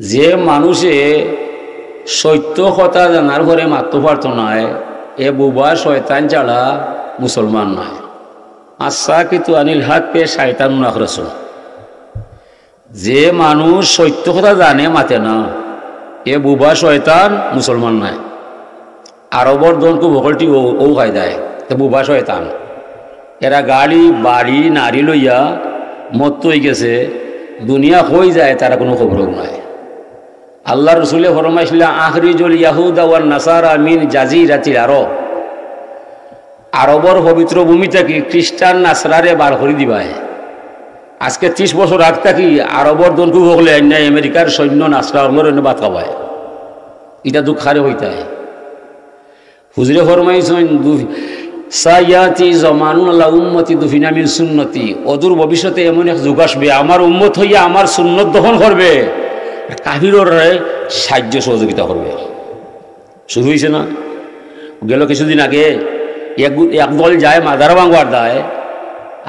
যে মানুষে সত্য কথা জানার পরে মাত্র পারত নয় এ বুবা শয়তান ছাড়া মুসলমান নয়। আশা কিন্তু আনিল হাত পে শয়তান নাখরসুন। যে মানুষ সত্য কথা জানে মাতে না এ বুবা শয়তান মুসলমান নয়। আরবর দনকু বকলটি ও খাই দেয় এ বুবা শয়তান। এরা গাড়ি বাড়ি নারী লইয়া মত হয়ে গেছে, দুনিয়া হয়ে যায়, তারা কোনো খবর নাই। আল্লাহ রসুলে ফরমাইছিল আখরিজুল ইয়াহুদা ওয়ান নাসারা মিন জাজিরাতিল আরব। আরবর পবিত্র ভূমি থেকে খ্রিস্টান নাসরারে বার করে দিবায়। আজকে 30 বছর আগ থাকি আরবর দলকু হলে অন্যায় আমেরিকার সৈন্য নাসরা হলোর বাদ খাবায়। এটা দুঃখারে হইতে হুজুরে ফরমাইছেন সাইয়াতি জমানুন আল্লাহ উম্মতি দুফিনামিন সুন্নতি। অদূর ভবিষ্যতে এমন এক যুগ আসবে আমার উম্মত হইয়া আমার সুন্নত দহন করবে, কাফিররা সাহায্য সহযোগিতা করবে। শুরু হয়েছে না? গেল কিছুদিন আগে একদল যায় মাদার ভাঙবার দেয়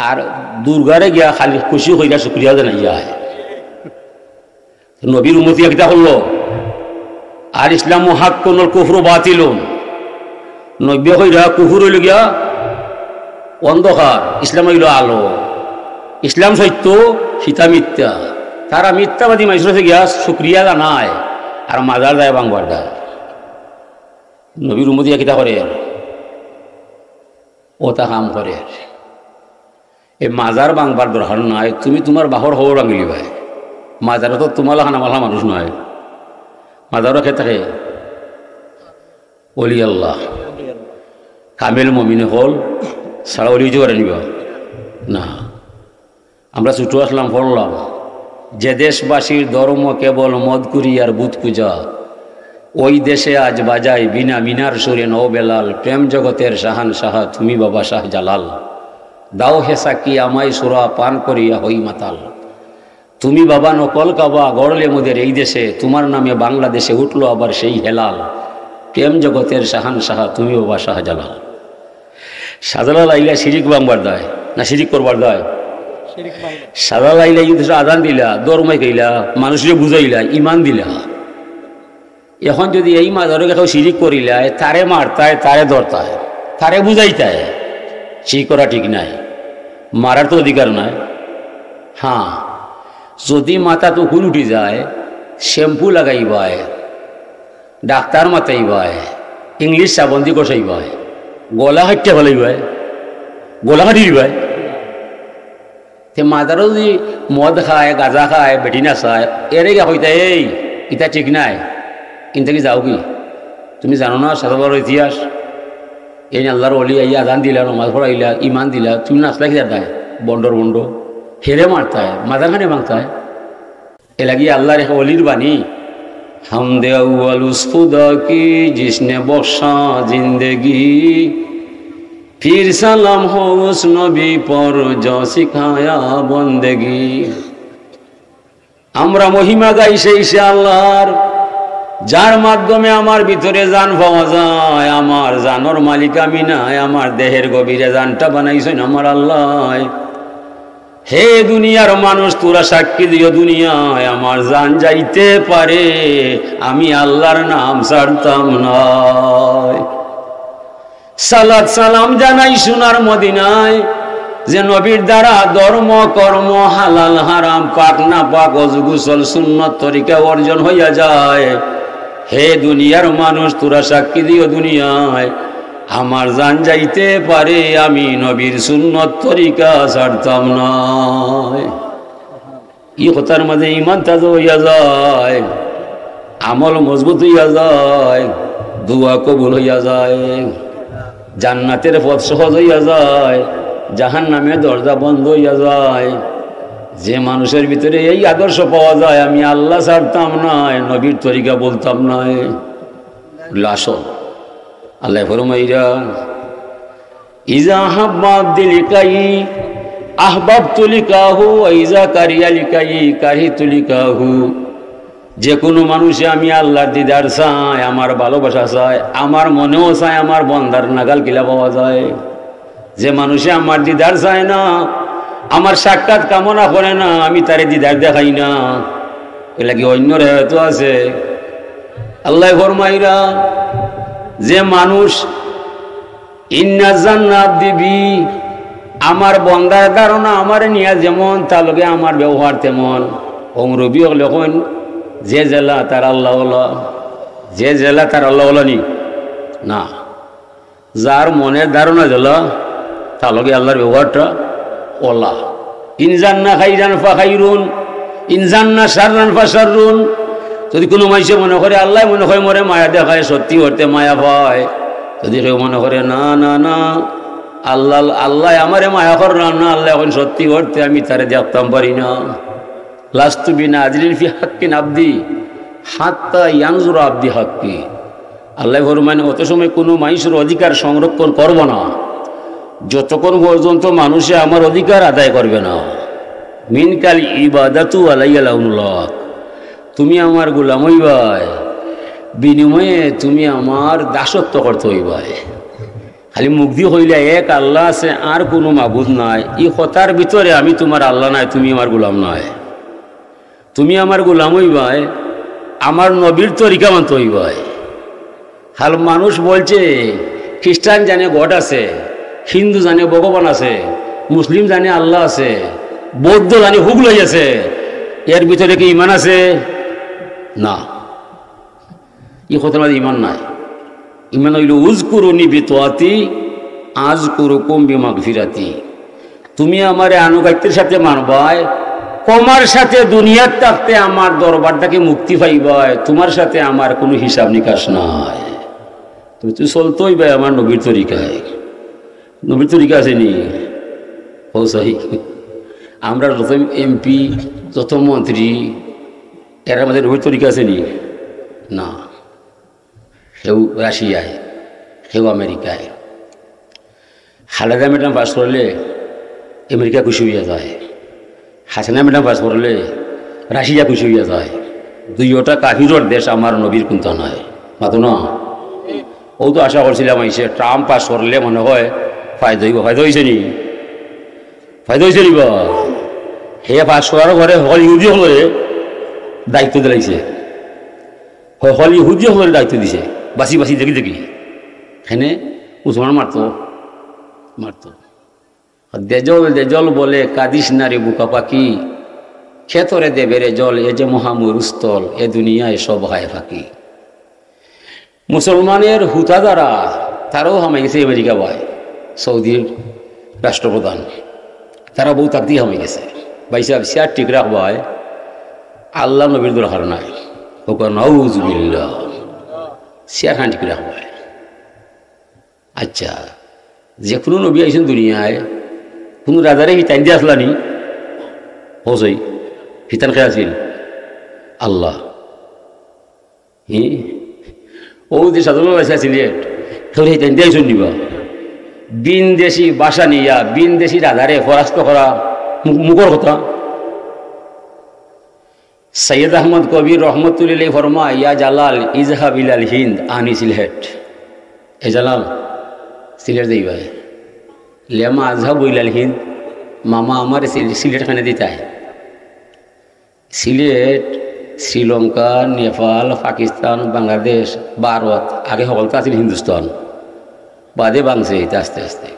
আর দুর্গারে গিয়া খালি খুশি হইয়া শুক্রিয়া জানাই যায়। নবীর উম্মতি একটা করলো আর ইসলাম হাক্কুন ওয়াল কুফরু বাতিলুন। নব্য হইরা কুফর হইল গিয়া অন্ধকার, ইসলাম হইল আলো। ইসলাম সত্য, সীতা মিথ্যা। তারা মিথ্যাবাদী মানুষের গিয়া শুক্রিয়া জানায় আর মাজার যায় ভাঙবার দেয়। নবীর উম্মতি কিতা করে ও তা কাম করে। এই মাজার ভাঙবার দরকার নাই, তুমি তোমার বাহর হওয়ার ভাঙিলি ভাই। মাজারও তো তোমার হানামালা মানুষ নয়, মাজারও খেয়ে থাকে অলি আল্লাহ কামেল মমিনে হল সারা অলি হইতে পারে নিবা না। আমরা ছুটো আসলাম পড়লাম যে দেশবাসীর ধর্ম কেবল মদ কুরি আর বুধ পূজা, ওই দেশে আজ বাজাই বিনা মিনার সুরে নও বেলাল। প্রেম জগতের শাহান শাহা তুমি বাবা শাহ জালাল। দাও হেসা কি আমায় সুরা পান করিয়া হই মাতাল। তুমি বাবা নকল কাবা গড়লে মোদের এই দেশে, তোমার নামে বাংলাদেশে উঠলো আবার সেই হেলাল। প্রেম জগতের শাহান শাহা তুমি বাবা শাহ জালাল। শাহজালাল আইলা শিরিক ভাঙবার দেয় না শিরিক করবার দেয়? শাহজালাল আইলা ইউদেশে আদান দিলা, দরমাই খাইলা, মানুষকে বুঝাইলা, ইমান দিলা। এখন যদি এই মাজারে কেউ শিরিক করিলায় তারে মারতায়, তারে ধরতায়, তারে বুঝাইতায়, সেই করা ঠিক নাই। মারার তো অধিকার নাই। হ্যাঁ, যদি মাথা তো হুল উঠি যায় শ্যাম্পু লাগাইবায়, ডাক্তার মাতাইবায়, ইংলিশ সাবন্দি কষাইবায়, গলা হাঁটতে ফেলাইবায়, গলা হাঁটি দিবায়। তে মাজারও যদি মদ খায়, গাঁজা খায়, বেটি নাচায়, এরে গা হইতা এই ইটা ঠিক নাই। কিন্তু কি যাও কি তুমি জানো না সাধারণ ইতিহাস? এই আল্লাহর অলি আইয়া আজান দিলা, নমাজ পড়াইলা, ইমান দিলা, তুমি নাচলা কি দেয় বন্ডর বন্ড হেরে মারতায়, মাজারখানে ভাঙতায়। এ লাগিয়ে আল্লাহর এক অলির বাণী হামদে আউয়াল উস খুদা কি জিসনে বখশা জিন্দেগি, ফির সালাম হো উস নবী পর যা শিখায়া বন্দেগি। আমরা মহিমা গাই সেই সে আল্লাহর, যার মাধ্যমে আমার ভিতরে জান পাওয়া যায়। আমার জানোর মালিক আমি নাই, আমার দেহের গভীরে জানটা বানাইছেন আমার আল্লাহ। হে দুনিয়ার মানুষ তোরা সাক্ষী দিও দুনিয়ায়, আমার জান যাইতে পারে আমি আল্লাহর নাম ছাড়তাম না। সালাত সালাম জানাই সোনার মদিনায়, যে নবীর দ্বারা ধর্ম কর্ম হালাল হারাম পাক না পাক ওযু গোসল সুন্নত তরিকা অর্জন হইয়া যায়। হে দুনিয়ার মানুষ তোরা সাক্ষী দিও দুনিয়ায়, আমার জান যাইতে পারে আমি নবীর সুন্নত তরিকা ছাড়তাম না। ই কথার মাঝে ইমান তাজা হইয়া যায়, আমল মজবুত হইয়া যায়, দুয়া কবুল হইয়া যায়, জান্নাতের পথ সহজ হইয়া যায়, জাহান্নামের দরজা বন্ধ হইয়া যায়। যে মানুষের ভিতরে এই আদর্শ পাওয়া যায় আমি আল্লাহ ছাড়তাম না, নবীর তরিকা বলতাম না, লাসল আল্লাহ ফরমাইরা ইজা হাব্বাব দিলিকাই আহবাব তুলিকাহু ইজা কারিয়া লিকাই কারি তুলিকাহু। যে কোনো মানুষে আমি আল্লাহর দিদার চাই, আমার ভালোবাসা চাই, আমার মনেও চাই আমার বন্দার নাগাল কিলা পাওয়া যায়। যে মানুষে আমার দিদার চায় না, আমার সাক্ষাৎ কামনা করে না, আমি তারে দিদার দেখাই না, এগুলা কি অন্য রেহায়ত আছে? আল্লাহ ফরমাইরা যে মানুষ ইন্না জান্নাত দিবি, আমার বন্দার ধারণা আমার নিয়া যেমন তার লগে আমার ব্যবহার তেমন। রবি যখন যে জেলা তার আল্লাহ, যে জেলা তার আল্লাহ নি না, যার মনের ধারণা জেলা তার লগে আল্লাহর ব্যবহারটা ওলা। ইনজান্না খাইরান ফা খাইরুন, ইনজান্না শাররান ফা শাররুন। যদি কোনো মানুষে মনে করে আল্লাহ মনে হয় মরে মায়া দেখায়, সত্যি করতে মায়া পায়। যদি কেউ মনে করে না না না আল্লাহ আল্লাহ আমারে মায়া কর না, আল্লাহ এখন সত্যি করতে আমি তারে দেখতাম পারি না। লাস্তু বিনা আজলিন ফি হাক্কিন আব্দি হাত্তা ইয়ানজুর আব্দি হাক্কি। আল্লাহ ফরমানে অত সময় কোনো মানুষের অধিকার সংরক্ষণ করব না যতক্ষণ পর্যন্ত মানুষে আমার অধিকার আদায় করবে না। মিনকাল ইবাদাতু আলাইয়া লাউনুল্লাহ, তুমি আমার গোলাম হইবাই, বিনিময়ে তুমি আমার দাসত্ব করতে হইবাই। খালি মুগ্ধি হইলে এক আল্লাহ আছে আর কোনো মাবুদ নাই, এই কথার ভিতরে আমি তোমার আল্লাহ নাই, তুমি আমার গোলাম নাই। তুমি আমার গোলাম হইবাই, আমার নবীর তরিকা মানতে হইবাই। হাল মানুষ বলছে খ্রিস্টান জানে গড আছে, হিন্দু জানে ভগবান আছে, মুসলিম জানে আল্লাহ আছে, বৌদ্ধ জানে হুগলাই আছে, এর ভিতরে কি ইমান আছে? না, এই কথার মধ্যে ইমান নাই। ইমান হইল উজকুরুনি বিতওয়াতি আযকুরুকুম বিমাগফিরাতি। তুমি আমারে আনুগত্যের সাথে মানবাই, তোমার সাথে দুনিয়ার থাকতে আমার দরবারটাকে মুক্তি পাইবাই, তোমার সাথে আমার কোনো হিসাব নিকাশ নাই। তুমি তো চলতেই ভাই আমার নবীর তরিকায়। নবীর তরিকা আছে নি? ও সাহি, আমরা যত এমপি যত মন্ত্রী এর আমাদের নবীর তরিকা আছে নি? না। কেউ রাশিয়ায়, কেউ আমেরিকায়। খালেদা ম্যাডাম পাস করলে আমেরিকা খুশি হইয়া যায়, হাসিনা ম্যাডাম পাস করলে রাশিয়া খুশি হইয়া যায়। দুইটা কাফিরর দেশ, আমার নবীর কোনটা নয় মাতো না। ও তো আশা করছিলাম আইসে ট্রাম্প পাস করলে মনে হয় ফায়দা হইব। ফায়দা হয়েছে নি? ফায়দা হয়েছে নিব। হে পাস করার ঘরে হল ইহুদি হলে দায়িত্ব দিলাইছে, হল ইহুদি হলে দায়িত্ব দিছে, বাসি বাসি দেখি দেখি হেনে মুসলমান মারত। দেজল দেজল বলে কাদিস নারে বুকা পাখি, খেতরে দেবে রে জল, এ যে মহামরুস্থল, এ দুনিয়ায় সব হায় ফাঁকি। মুসলমানের হুতা দ্বারা তারাও হামাই গেছে আমেরিকা ভাই, সৌদির রাষ্ট্রপ্রধান, তারা বহু তাকদি হামাই গেছে। ভাই সাহেব সিয়ার ঠিক রাখবাই, আল্লাহ নবীর দরকার নাই, নাউজুবিল্লাহ, সিয়ার খান ঠিক রাখবাই। আচ্ছা, যে কোনো নবী আইসেন দুনিয়ায়, কোনো রাজারে হিতান দিয়ে আসলানি? হসই হিতান খেয়ে আসিল আল্লাহ। ও যে সাধারণ সিলেট কেউ হিতান দিয়ে আইসন নিবা? বিনদেশি বাসা নিয়া বিনদেশি রাজারে পরাস্ত করা মুখর কথা। সৈয়দ আহমদ কবির রহমতুল্লাহ ফরমা, ইয়া জালাল ইজহাব ইলাল হিন্দ আনি সিলেট। এ জালাল সিলেট দেই ভাই, লেমা আজহাব ইলাল হিন্দ, মামা আমার সিলেট খানে দিতায়। সিলেট শ্রীলঙ্কা, নেপাল, পাকিস্তান, বাংলাদেশ, ভারত, আগে সকলটা আছিল হিন্দুস্তান, বাদে বাংছে এটা আস্তে আস্তে।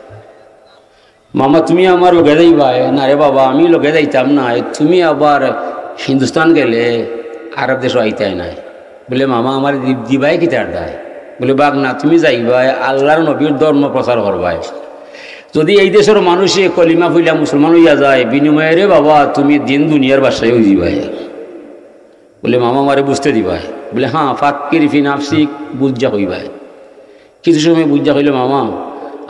মামা তুমি আমার লগে যাইবাই? না রে বাবা, আমি লগে যাইতাম না, তুমি আবার হিন্দুস্তান গেলে আরব দেশও আইতাই নাই। বলে মামা আমার দিবাই কি তার দায়? বলে বাঘ না, তুমি যাইবাই আল্লাহর নবীর ধর্ম প্রচার করবাই। যদি এই দেশের মানুষে কলিমা ফুইলা মুসলমান হইয়া যায়, বিনিময়ে রে বাবা তুমি দিন দুনিয়ার বাসায় হয়ে দিবাই। বলে মামা আমারে বুঝতে দিবাই? বলে হ্যাঁ, ফাক্কির ফি নাফসিক, বুঝা হইবাই। কিছু সময় বুঝা হইলে মামা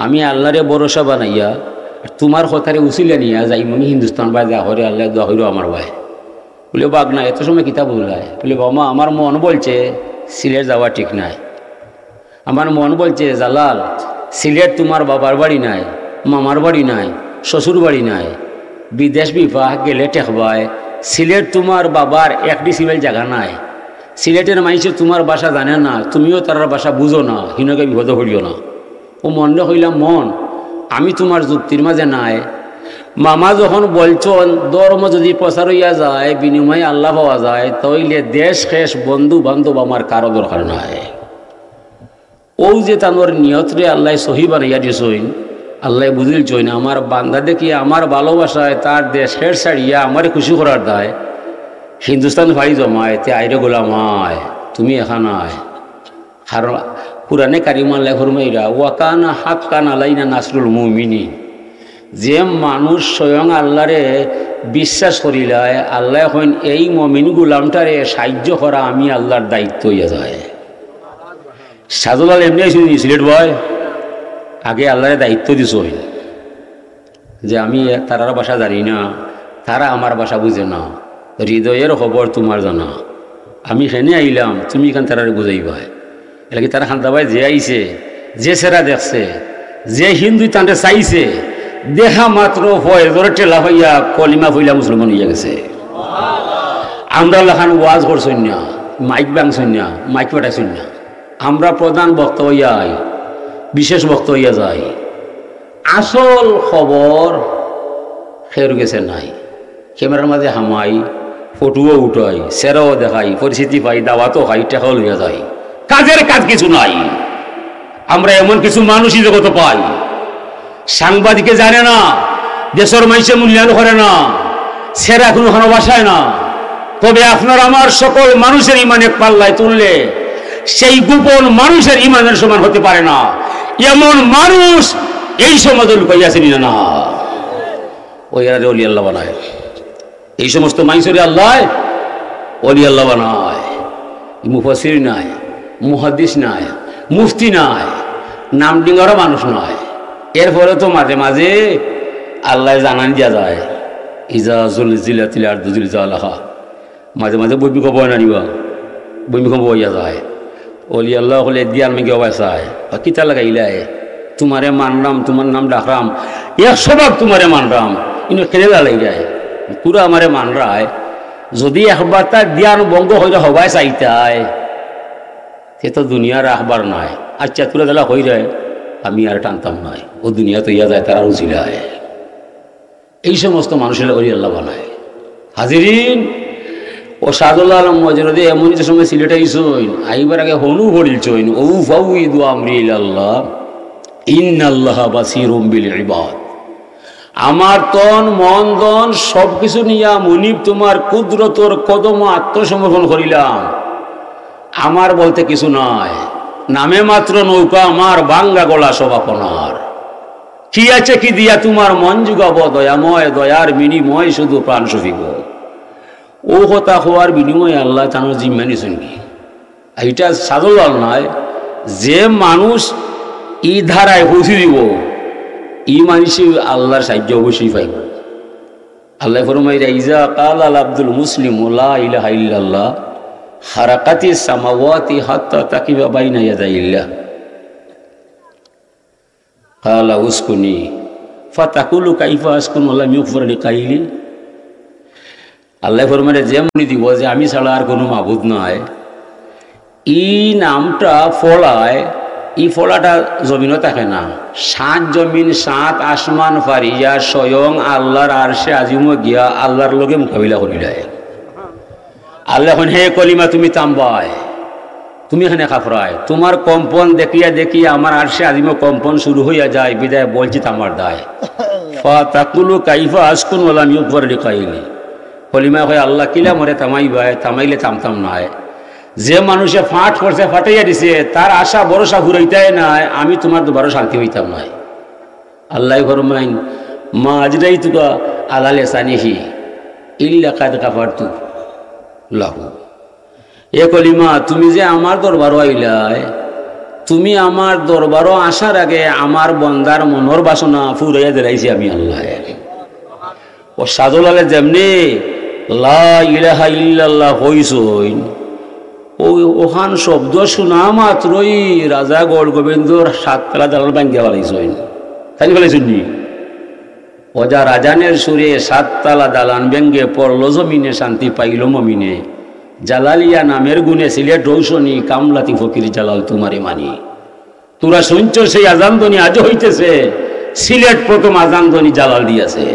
আমি আল্লাহরে ভরসা বানাইয়া তোমার কথারে উচিলে নিয়া যাইমনি হিন্দুস্তান বা যা হরে আল্লাহ দোয়া হইল আমার ভাই। বলে বাঘ না, এত সময় কিতাব বললায়? বলে মামা আমার মন বলছে সিলেট যাওয়া ঠিক নাই, আমার মন বলছে জালাল সিলেট তোমার বাবার বাড়ি নাই, মামার বাড়ি নাই, শ্বশুর বাড়ি নাই, বিদেশ বিবাহ গেলে ঠেকবায়। সিলেট তোমার বাবার একটি সিভিল জায়গা নাই, সিলেটের মানুষে তোমার বাসা জানে না, তুমিও তার বাসা বুঝো না, হিনকে বিপদ হইও না। ও মনে হইলাম মন আমি তোমার যুক্তির মাঝে নাই, মামা যখন বলছেন ধর্ম যদি প্রচার হইয়া যায় বিনিময়ে আল্লাহ পাওয়া যায় তাইলে দেশ শেষ বন্ধু বান্ধব আমার কারো দরকার নাই। ও যে তানোর নিয়তরে আল্লাহ সহি বানাইয়া দিয়েছেন, আল্লাহ বুঝিলছেন আমার বান্দা দেখি আমার ভালোবাসায় তার দেশ শেষ ছাড়িয়া আমারে খুশি করার দায় হিন্দুস্তান ভাই জমায় তে আইরে গোলামায় তুমি এখানায় হার কুরআনে কারিমা লেখর মাইরা ওয়াকানা হাক্কান আলাইনা নাসরুল মুমিনিন। যে মানুষ স্বয়ং আল্লাহরে বিশ্বাস করিলায় আল্লাহ এখন এই মমিন গুলামটারে সাহায্য করা আমি আল্লাহর দায়িত্ব হইয়া যায়। সাজুলাল এমনি শুনি সিলেট বয় আগে আল্লাহরে দায়িত্ব দিছ যে আমি তারার ভাষা জানি না, তারা আমার ভাষা বুঝে না, হৃদয়ের খবর তোমার জানা, আমি সেনে আইলাম তুমি এখান তারারে বুঝাইবা। এলাকি তারা খান্দাবাই যে আইছে যে সেরা দেখছে যে হিন্দু তান্তে চাইছে দেখা মাত্র ফয়েজরে টেলা হইয়া কলিমা হইলা মুসলমান হইয়া গেছে। আমরা লেখান ওয়াজ করছই না, মাইক বাংছই না, মাইক পাঠাইছই না, আমরা প্রধান বক্তা হইয়া বিশেষ বক্তা হইয়া যাই। আসল খবর খের গেছে নাই, ক্যামেরার মাঝে হামাই ফটোও উঠাই সেরাও দেখাই পরিস্থিতি পাই দাওয়াতও খাই টেকাও লইয়া যাই, কাজের কাজ কিছু নাই। আমরা এমন কিছু মানুষই জগত পাই সাংবাদিকে জানে না, দেশের মানুষের মূল্যায়ন করে না, সেরা কোনো ভালোবাসায় না। তবে আপনার আমার সকল মানুষের ইমান এক পাল্লায় তুললে সেই গোপন মানুষের ইমানের সমান হতে পারে না। এমন মানুষ এই সমাজে লুকাইয়াছেন না, ওই ওলি আল্লাহ বানায়। এই সমস্ত মানুষের আল্লাহ ওলি আল্লাহ বানায়। মুফাসির নাই, মুহাদ্দিস নাই, মুফতি নাই, নাম ডিঙ্গারও মানুষ নয়। এরপরে তো মাঝে মাঝে আল্লাহ জানান দিয়া যায় ইজা জুলজিলাতিল আরদু জিলজালাহা, মাঝে মাঝে ভূমিকম্প হয় না নিবা, ভূমিকম্প হইয়া যায়। ওলি আল্লাহ হলে দিয়ার মেঘে অবাসায় কিতা লাগাইলাই তোমারে মানলাম, তোমার নাম ডাকরাম, 100 ভাগ তোমারে মানলাম, কিন্তু খেলে লাগাই যায় পুরা আমারে মানরায়। যদি একবার তার জ্ঞান ভঙ্গ হইলে হবাই চাইতায় সে তো দুনিয়ার আখবার নাই। আচ্ছা তুলে দিলা হয়ে যায় আমি আর টানতাম নাই, ও দুনিয়া তো ইয়া যায় তারা উচিলায়। এই সমস্ত মানুষের ওলি আল্লাহ বানায়। হাজিরিন ও সাদুল্লাহ আলম মজরদে এমন যে সময় সিলেটে আইসইন আইবার আগে হনু পড়িলছইন ও ফাউইদু আমরি ইলাল্লাহ ইন্নাল্লাহ বাসীরুম বিল ইবাদ। আমার তন মন দন সব কিছু নিয়া মুনিব তোমার কুদরতর কদম আত্মসমর্পণ করিলাম। আমার বলতে কিছু নয়, নামে মাত্র নৌকা আমার, বাঙ্গা গলা সব আপনার। কি আছে কি দিয়া তোমার মন যুগাব দয়াময়, দয়ার বিনিময় শুধু প্রাণ সফিব। ও কথা হওয়ার বিনিময়ে আল্লাহ তানোর জিম্মানি শুনবি। এইটা সাদুল্লাহ নয়, যে মানুষ ই ধারায় পৌঁছে দিব ই মানুষই আল্লাহর সাহায্য অবশ্যই পাইব। আল্লাহ ফরমাইরা ইজা কাল আল আব্দুল মুসলিম লা ইলাহা ইল্লাল্লাহ হারাকাতি সামাওয়াতি হাত্তা তাকিবা বাইনা ইয়াদাইল্লাহ কালা উসকুনি ফাতাকুলু কাইফা আসকুন আল্লাহ মিউফর লিকাইলি। আল্লাহ ফরমাইরা যে মনে দিব যে আমি ছাড়া আর কোনো মাবুদ নয়, ই নামটা ফলায়, ই ফলাটা জমিনও থাকে না, 7 জমিন 7 আসমান ফারিয়া স্বয়ং আল্লাহর আরশে আজিমও গিয়া আল্লাহর লগে মোকাবিলা করিলায়। আল্লাহ এখন হে কলিমা তুমি তাম্বায়, তুমি এখানে কাফরায়, তোমার কম্পন দেখিয়া দেখিয়া আমার আরশে আজিমও কম্পন শুরু হইয়া যায়, বিদায় বলছি তামার দায়। ফাতাকুলু কাইফা আসকুন ওয়ালাম ইউকবার লিকাইলি। কলিমা কয় আল্লাহ কিলা মরে থামাইবাই, থামাইলে থামতাম নাই। যে মানুষে ফাট করছে ফাটাইয়া দিছে তার আশা ভরসা ঘুরাইতাই নাই, আমি তোমার দুবারও শান্তি হইতাম নাই। আল্লাহ ফরমাইন মা আজরাই তুকা আলা লিসানিহি ইল্লা কাদ কাফারতু লাহু। এ কলিমা তুমি যে আমার দরবারও আইলাই, তুমি আমার দরবারও আসার আগে আমার বন্দার মনের বাসনা ফুরাইয়া দিলাইছি আমি আল্লাহ। ও সাদুলালে যেমনি লা ইলাহা ইল্লাল্লাহ হইছইন, ওখান শব্দ শোনা মাত্রই রাজা গড় গোবিন্দর 7 তলা দালান ভাঙ্গিয়া ফেলাইছইন, তাই ফেলাইছুন নি? ওজা রাজানের সুরে 7 তলা দালান ভেঙ্গে পড়লো জমিনে, শান্তি পাইল মমিনে। জালালিয়া নামের গুণে সিলেট রৌশনী কামলাতি ফকির জালাল তোমারে মানি। তোরা শুনছ সেই আজান ধ্বনি আজও হইতেছে, সিলেট প্রথম আজান ধ্বনি জালাল দিয়েছে।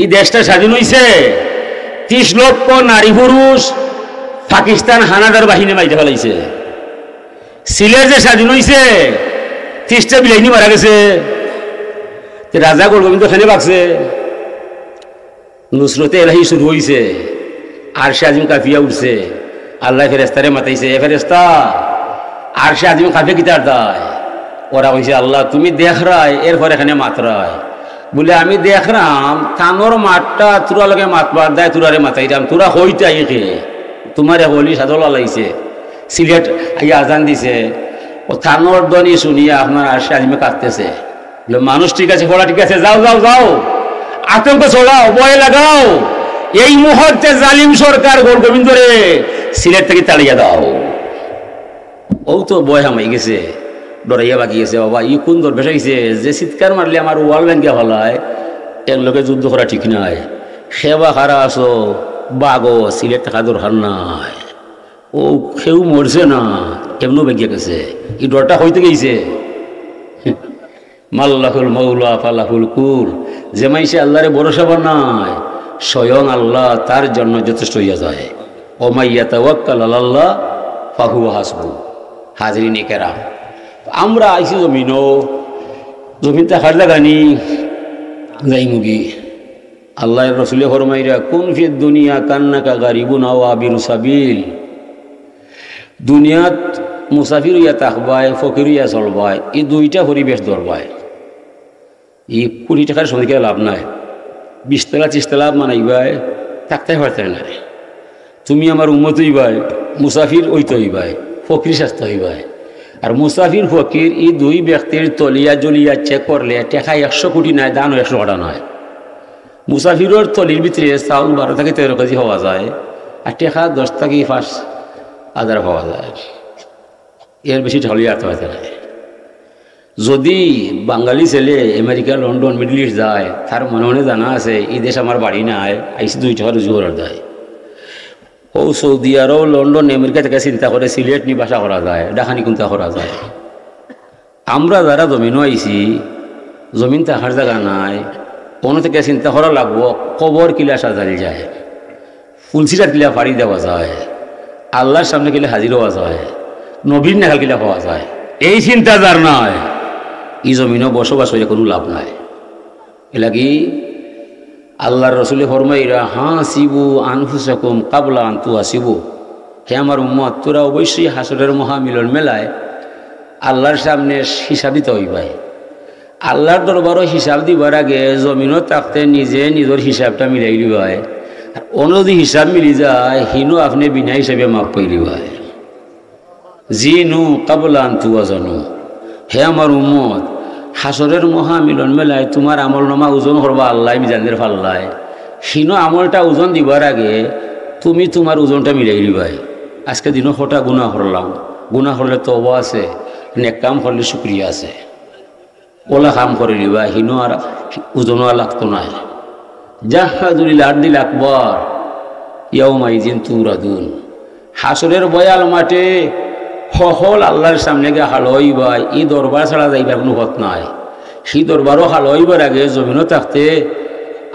এই দেশটা স্বাধীন হয়েছে 30 লক্ষ নারী পুরুষ পাকিস্তান হানাদার বাহিনী মাইতে ফেলাইছে। সিলেট যে স্বাধীন হয়েছে 30টা বিলাইনি মারা গেছে। রাজা গোলগোবিন্দ খানে বাগছে। নুসরতে এলাহি শুরু হয়েছে, আরশে আজিম কাফিয়া উঠছে। আল্লাহ ফেরেস্তারে মাতাইছে, এ ফেরেস্তা আরশে আজিম কাফিয়া কিতার দায়? ওরা কইছে আল্লাহ তুমি দেখরাই, এরপর এখানে মাতরায়। বলে আমি দেখরাম কানোর মাঠটা তোরা লগে মাতবার দেয়, তোরারে মাতাইরাম, তোরা হইতাই খে তোমার হলি সাদলা লাইছে। সিলেট আইয়া আজান দিছে, ও থানোর দনি শুনিয়া আপনার আরশে আজিমে কাঁদতেছে। মানুষ ঠিক আছে, পড়া ঠিক আছে, যাও যাও যাও, আতঙ্ক ছড়াও, ভয় লাগাও, এই মুহূর্তে জালিম সরকার গোলগোবিন্দরে সিলেট থেকে তাড়িয়ে দাও। ও তো ভয় হামাই গেছে, ডরাইয়া বাকি গেছে। বাবা ই কোন দর বেসাইছে যে চিৎকার মারলে আমার ওয়াল ব্যাংকে হলায়, এর লোকে যুদ্ধ করা ঠিক নাই। সেবা খারা আসো বাগো, সিলেট টাকা দরকার নাই। ও কেউ মরছে না, এমনও বেঁকিয়ে গেছে। এই ডরটা হইতে গেছে। মাল্লাহুল মৌলা ফালাহুল কুল, যে মাইসে আল্লাহরে ভরসা বানায় স্বয়ং আল্লাহ তার জন্য যথেষ্ট হইয়া যায়। ও মাইয়া তাওয়াক্কাল আলাল্লাহ ফাহুয়া হাসবু। হাজরিনে কেরাম, আমরা আইসি জমিনও, জমিন থাকার লাগানি যাই মুগি। আল্লাহর রসুলে ফরমাইরা কুন ফিদ দুনিয়া কান্নাকা গারিবুন আও আবিরু সাবিল। দুনিয়াত মুসাফির ইয়া তাকবায়, ফকির ইয়া চলবায়, এই দুইটা পরিবেশ ধরবায়। এই 20 টাকার সঙ্গে লাভ নাই। 20 তলা 30 তলা মানাইবাই, থাকতে পারতে না। তুমি আমার উম্মত হইবাই, মুসাফির ওইতে হইবাই, ফকির শাস্ত হইবাই। আর মুসাফির ফকির এই দুই ব্যক্তির তলিয়া জলিয়া চেক করলে টেকা 100 কোটি নাই, দানও 100 টাকা নয়। মুসাফিরের তলির ভিতরে চাউল 12 থেকে 13 কেজি হওয়া যায়, আর টেকা 10 থেকে 5,000 হওয়া যায়। এর বেশি ঢলিয়ে আসতে পারতে না। যদি বাঙালি ছেলে আমেরিকা, লন্ডন, মিডল ইস্ট যায়, তার মনে মনে জানা আছে এই দেশ আমার বাড়ি নাই, আইসি 2 টাকা রুজু করার দেয়। ও সৌদি আরব, লন্ডন, আমেরিকা থেকে চিন্তা করে সিলেট নি বাসা করা যায়, ডাকানি কোনটা করা যায়। আমরা যারা জমিনও আইছি, জমিন থাকার জায়গা নাই, কোনো থেকে চিন্তা করা লাগবো কবর কিলা সাজাল যায়, ফুলসিরাত কিলা ফাড়ি দেওয়া যায়, আল্লাহর সামনে কিলা হাজির হওয়া যায়, নবীর নেখাল কিলা পাওয়া যায়। এই চিন্তা যার নয়, এই জমিনও বসবাস হয়ে কোনো লাভ নাই। এলাকি আল্লাহর রসুলে ফরমাইরা হাসিবু আনফুসাকুম কাবলা আন তুহাসিবু। হে আমার উম্মত, তোরা অবশ্যই হাসরের মহামিলন মেলায় আল্লাহর সামনে হিসাব দিতে হইবাই। আল্লাহর দরবারও হিসাব দিবার আগে জমিনও থাকতে নিজে নিজের হিসাবটা মিলাই লিবাই। আর অন্য যদি হিসাব মিলি যায়, হিনু আপনি বিনা হিসাবে মাফ পাই লিবাই। জিনু কাবলা আন তুয়াজানু। হে আমার উম্মত, হাসরের মহামিলন মেলায় তোমার আমল নামা ওজন করবা আল্লাহ মিজানের ফাল্লায়। হিনো আমলটা ওজন দিবার আগে তুমি তোমার ওজনটা মিলাই লিবাই। আজকে দিনও হঠাৎ গুণা করলাম, গুণা করলে তওবা আছে, নেক কাম করলে শুক্রিয়া আছে, ওলা কাম করে লিবা। হিনো আর ওজনও লাগতো নাই। জাহাদুলিল আরদিল আকবর ইয়াউমাইজিন তুরাদুন। হাসরের বয়াল মাঠে সকল আল্লাহর সামনে গিয়ে হাল হইবাই। এই দরবার ছাড়া যাইবার কোনো পথ নাই। সেই দরবারও হাল হইবার আগে জমিনও থাকতে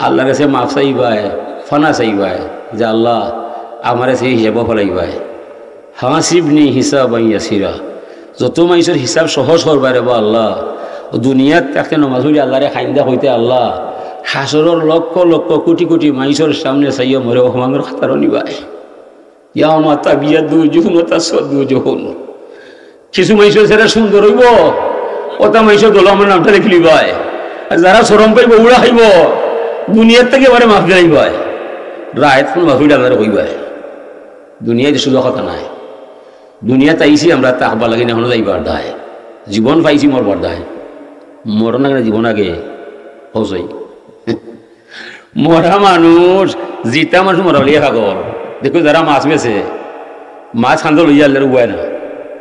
আল্লাহর কাছে মাফ চাইবাই, ফানা চাইবাই যে আল্লাহ আমার সেই হিসাব ফেলাইবাই। হাসিবনি হিসাব ইয়াসিরা। যত মানুষের হিসাব সহজ করবারে বা আল্লাহ, দুনিয়াত থাকতে নমাজ পড়ি আল্লাহরে খাইন্দা হইতে আল্লাহ হাসরের লক্ষ লক্ষ কোটি কোটি মানুষের সামনে চাইয়া মরে অসমানের খাতারও নিবাই। ইয়ামাতা বিয়া দুজুন তা সদুজুন। কিছু মানুষের সেটা সুন্দর হইব, ওটা মানুষের দল আমার নামটা লিখলি ভাই। আর যারা সরম পাইব উড়া খাইব, দুনিয়ার থেকে এবারে মাফ দিলাইবাই। রায় মাফি ডালার হইবাই। দুনিয়ায় শুধু কথা নাই। দুনিয়াতে আইসি আমরা তাকবা লাগি না, এখনো যাইবার দায়। জীবন পাইছি মরবার দায়। মরণ আগে জীবন আগে হসাই। মরা মানুষ জিতা মানুষ মরালিয়া খাগল। দেখো যারা মাছ বেছে, মাছ খান্দ লইয়া আল্লাহর উপায় না,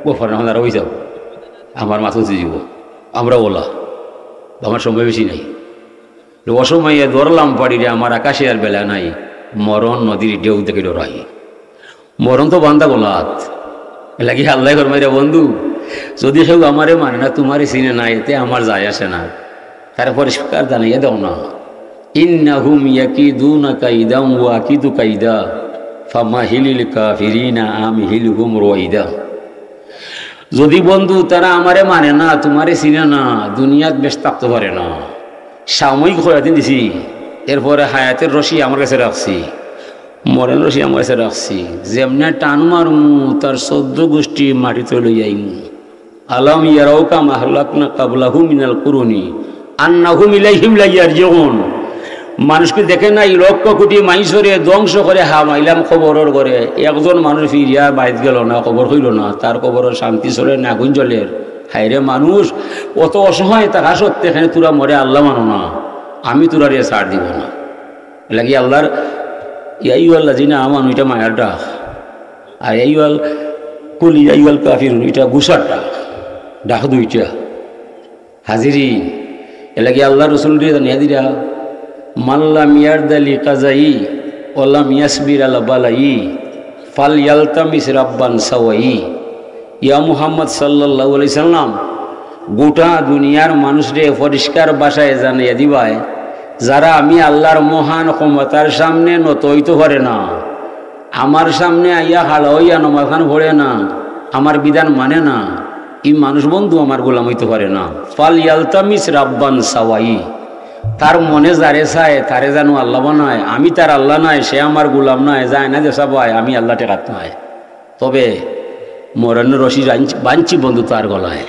ও ফরানা হয়ে যাও, আমার মাছ হচ্ছে যাব, আমরা ওলা, আমার সময় বেশি নাই। অসময়ে ধরলাম পাড়িরে আমার আকাশে আর বেলা নাই, মরণ নদীর ঢেউ দেখে ডরাই। মরণ তো বান্ধা গোলাত লাগি আল্লাহ ফরমাইরা বন্ধু, যদি কেউ আমারে মানে না, তোমারই চিনে না, এতে আমার যায় আসে না, তার পরিষ্কার জানাইয়া দাও না। ইন্নাহুম ইয়াকিদুনা কাইদাম ওয়া আকিদু কাইদা ফামাহিলিল কাফিরিনা আমহিলহুম রুয়াইদা। যদি বন্ধু তারা আমারে মানে না, তোমারে চিনে না, দুনিয়াত বেশ থাকতে পারে না, সাময়িক হয়াদিন দিছি, এরপরে হায়াতের রশি আমার কাছে রাখছি, মরেন রশি আমার কাছে রাখছি, যেমনে টান মারমু তার 14 গোষ্ঠী মাটিতে লই যাইমু। আলাম ইয়ারাউ কামা আহলাকনা কাবলাহুম মিনাল কুরুনি আন্নাহুম ইলাইহিম লা ইয়ারজিউন। মানুষকে দেখে না, এই লক্ষ কোটি মানুষরে ধ্বংস করে হামাইলাম খবরের করে, একজন মানুষ ফিরিয়া বাইত গেল না, খবর হইল না, তার খবরের শান্তি চলে না, আগুন জ্বলের। হাইরে মানুষ অত অসহায় থাকা সত্ত্বে এখানে তোরা মরে আল্লাহ মানো না, আমি তোরা রে ছাড় দিব না। লাগি আল্লাহর ইয়াইওয়াল্লা জিনা আমান ওইটা মায়ার ডাক, আর এইওয়াল কুলি ইয়াইওয়াল কাফির ওইটা গুসার ডাক, ডাক দুইটা হাজিরি। এলাকি আল্লাহ রসুল দিয়ে জানিয়ে দিরা, মাল্লা মিয়ারদালি কাজাই ওলা মিয়াসবির আলা বালাই ফাল ইয়ালতামিস রাব্বান সাওয়াই। ইয়া মুহাম্মদ সাল্লাল্লাহু আলাইহি সাল্লাম, গোটা দুনিয়ার মানুষরে পরিষ্কার ভাষায় জানিয়ে দিবায়, যারা আমি আল্লাহর মহান ক্ষমতার সামনে নত হইতে পারে না, আমার সামনে আইয়া হালা হইয়া নমাজ খান পড়ে না, আমার বিধান মানে না, এই মানুষ বন্ধু আমার গোলাম হইতে পারে না। ফাল ইয়ালতামিস রাব্বান সাওয়াই, তার মনে যারে চায় তারে জানো আল্লাহ বানায়, আমি তার আল্লাহ নাই, সে আমার গোলাম নয়, যায় না যে সবাই আমি আল্লাহ টেকাত নয়। তবে মরণের রশি বাঞ্চি বন্ধু তার গলায়,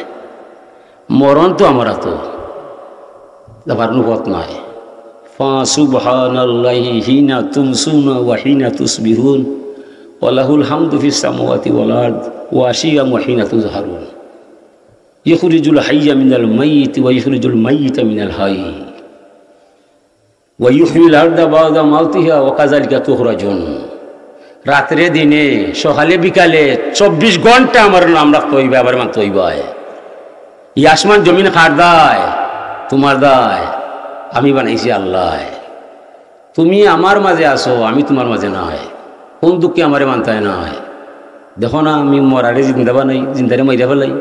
মরণ তো আমার তো যাবার পথ নয়। ফাসুবহানাল্লাহি হিনা তুমসুনা ওয়া হিনা তুসবিহুন ওয়া লাহুল হামদু ফিস সামাওয়াতি ওয়াল আরদ ওয়া আশিয়াম ওয়া হিনা তুযহারুন ইখরিজুল হাইয়্যা মিনাল মাইয়িতি ওয়া ইখরিজুল মাইয়িতা মিনাল হায়্য ওয়া ইউহয়িল আরদা বা'দা মাউতিহা ওয়া কাযালিকা তুখরাজুন। রাত্রে দিনে সকালে বিকালে 24 ঘন্টা আমার নাম রাখতে হইবে, আবার মানতে হইবে। এই আসমান জমিন কার দায়? তোমার দায়। আমি বানাইছি আল্লাহ, তুমি আমার মাঝে আসো, আমি তোমার মাঝে না হয়। কোন দুঃখে আমারে মানতে হয় না হয়? দেখো না, আমি মরারে জিন্দা বানাই, জিন্দারে মাইরা ফেলাই,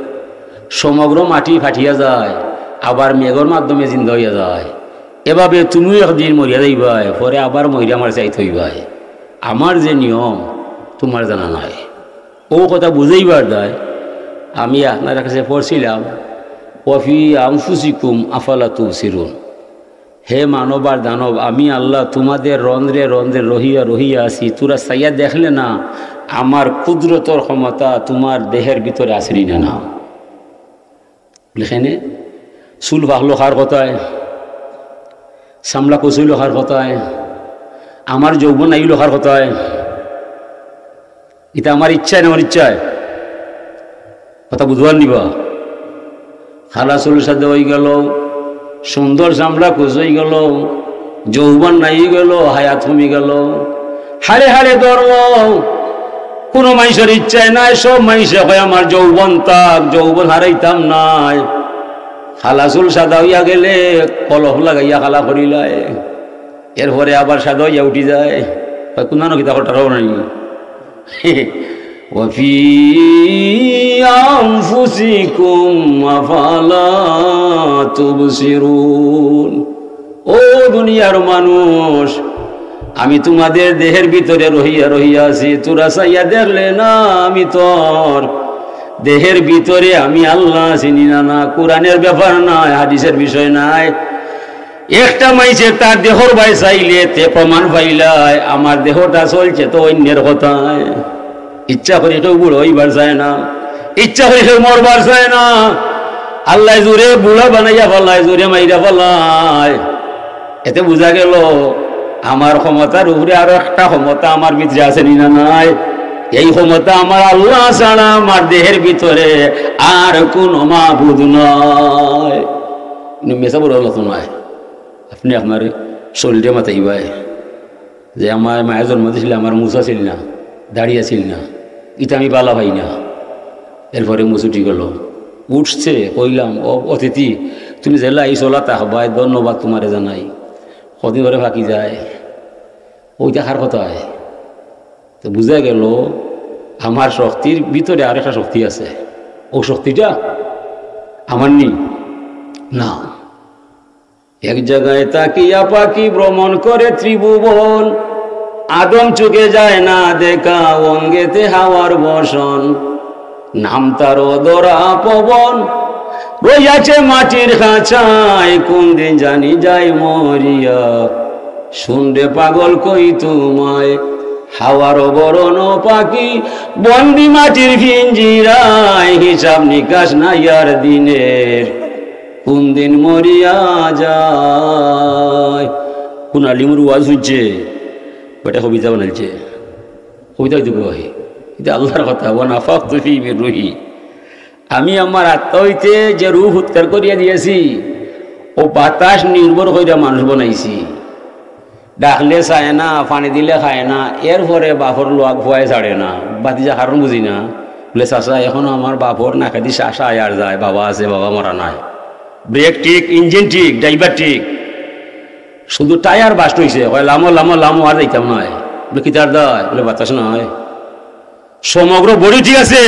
সমগ্র মাটি ফাটিয়া যায়, আবার মেঘর মাধ্যমে জিন্দা হইয়া যায়। এভাবে তুমিও একদিন মরিয়া যাইবাই, পরে আবার মরিয়া আমার চাইতে হইবাই। আমার যে নিয়ম তোমার জানা নাই, ও কথা বুঝাইবার দায় আমি আপনার কাছে পড়ছিলাম, ওয়াফি আনফুসিকুম আফালা তুবসিরুন। হে মানব আর দানব, আমি আল্লাহ তোমাদের রন্ধ্রে রন্ধ্রে রহিয়া রহিয়া আছি, তোরা চাইয়া দেখলে না আমার কুদরতর ক্ষমতা তোমার দেহের ভিতরে আসলি না। না এখানে চুল ভাগলো খার কথায়, সামলা কচুইল খার কথায়, আমার যৌবন আইল খার কথায়, এটা আমার ইচ্ছায় না আমার ইচ্ছায় কথা বুঝবার নিবা। খালা চুল সাথে হয়ে গেল, সুন্দর চামড়া কুচ হয়ে গেল, যৌবন নাই গেল, হায়াত কমে গেল, হারে হারে ধর্ম কোনো মানুষের ইচ্ছায় নাই। সব মানুষে হয় আমার যৌবন তাক, যৌবন হারাইতাম নাই। খালা চুল সাদা হইয়া গেলে কলহ লাগাইয়া খালা করিলায়, এরপরে আবার সাদা হইয়া উঠি যায়, কোনো কিতা কটারও নাই। ওয়াফি আনফুসিকুম আফালা তুবসিরুন। ও দুনিয়ার মানুষ, আমি তোমাদের দেহের ভিতরে রহিয়া রহিয়া আছি, তোরা চাইয়া দেখলে না আমি তোর দেহের ভিতরে আমি আল্লাহ চিনি না। না কোরআনের ব্যাপার নাই, হাদিসের বিষয় নাই। একটা মাইছে তার দেহর ভাই চাইলে তে প্রমাণ পাইলাই আমার দেহটা চলছে তো অন্যের কথায়। ইচ্ছা করে কেউ বুড়ো হইবার চায় না, ইচ্ছা করে কেউ মরবার চায় না। আল্লাহ জোরে বুড়া বানাইয়া ফেলায়, জোরে মাইরা ফেলায়। এতে বোঝা গেল আমার ক্ষমতার উপরে আরো একটা ক্ষমতা আমার ভিতরে আছে না নাই। এই ক্ষমতা আমার আল্লাহ ছাড়া আমার দেহের ভিতরে আর কোন মাবুদ নয়। মেসা বড় আল্লাহ তো নয়। আপনি আপনার শরীরে মাথাই ভাই যে আমার মায়ের জন্ম দিয়েছিল, আমার মুসা ছিল না, দাঁড়িয়ে ছিল না, এটা আমি বালা ভাই না। এরপরে মুসুটি গেল, উঠছে, কইলাম অতিথি তুমি জেলা এই চলা তা হবাই, ধন্যবাদ তোমারে জানাই। কদিন ধরে ফাঁকি যায়, ওই দেখার কথা হয়। তো বুঝা গেল আমার শক্তির ভিতরে আর একটা শক্তি আছে, ও শক্তিটা আমার নি না। এক জায়গায় তাকিয়া পাখি ভ্রমণ করে ত্রিভুবন, আদম চোখে যায় না দেখা, অঙ্গেতে হাওয়ার বসন, নাম তার অদরা পবন, রইয়াছে মাটির খাঁচায়, কোন দিন জানি যাই মরিয়া, শুনরে পাগল কই তোমায়, হাওয়ার বরণ পাখি বন্দি মাটির পিঞ্জিরায়, হিসাব নিকাশ নাই আর দিনের, কোন দিন মরিয়া যায়। কোন আলিমুর ওয়াজ হচ্ছে, ওটা কবিতা বানাইছে, কবিতা হইতে কই, এটা আল্লাহর কথা। ওয়ানাফাখতু ফীহি মির রূহি, আমি আমার আত্মা হইতে যে রূহ উৎকার করিয়া দিয়েছি, ও বাতাস নির্ভর কইরা মানুষ বানাইছি। ডাকলে চায় না, পানি দিলে খায় না, এরপরে বাপর লোক ভয় ছাড়ে না। বাতিজা কারণ বুঝি না, বলে চাচা এখনো আমার বাপর নাকে দি শাসা আর যায়, বাবা আছে, বাবা মরা নাই, ব্রেক ঠিক, ইঞ্জিন ঠিক, ড্রাইভার ঠিক, শুধু টায়ার বাস্ট হয়েছে, হয় লামো লামো লামো আর যাইতাম নয়, বলে কি তার দায়, বলে বাতাস নয়, সমগ্র বডি ঠিক আছে,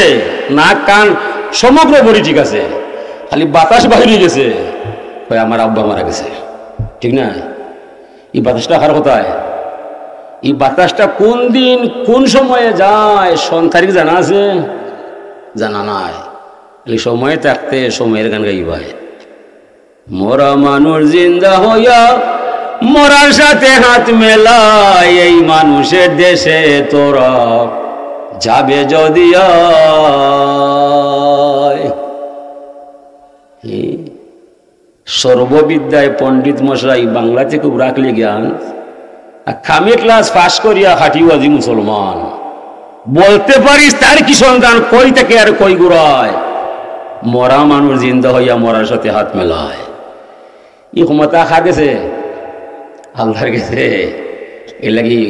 নাক কান সমগ্র বডি ঠিক আছে, খালি বাতাস বাহির হয়ে গেছে, হয় আমার আব্বা মারা গেছে, ঠিক না? এই বাতাসটা কার কোথায়? এই বাতাসটা কোন দিন কোন সময়ে যায় তারিখ জানা আছে? জানা নাই। এই সময় থাকতে সময়ের গান গাইবাই। মরা মানুষ জিন্দা হইয়া মরার সাথে হাত মেলায়, এই মানুষের দেশে তোরা যাবে যদি সর্ববিদ্যায় পণ্ডিত মশাই বাংলা থেকে রাখলে জ্ঞান, আর খামে ক্লাস পাস করিয়া খাটিবাজি মুসলমান, বলতে পারিস তার কি সন্তান, কই থেকে আর কই গুড়ায়, মরা মানুষ জিন্দা হইয়া মরার সাথে হাত মেলায়। ই ক্ষমতা খা গেছে আল্লাহর গেছে, এ লাগি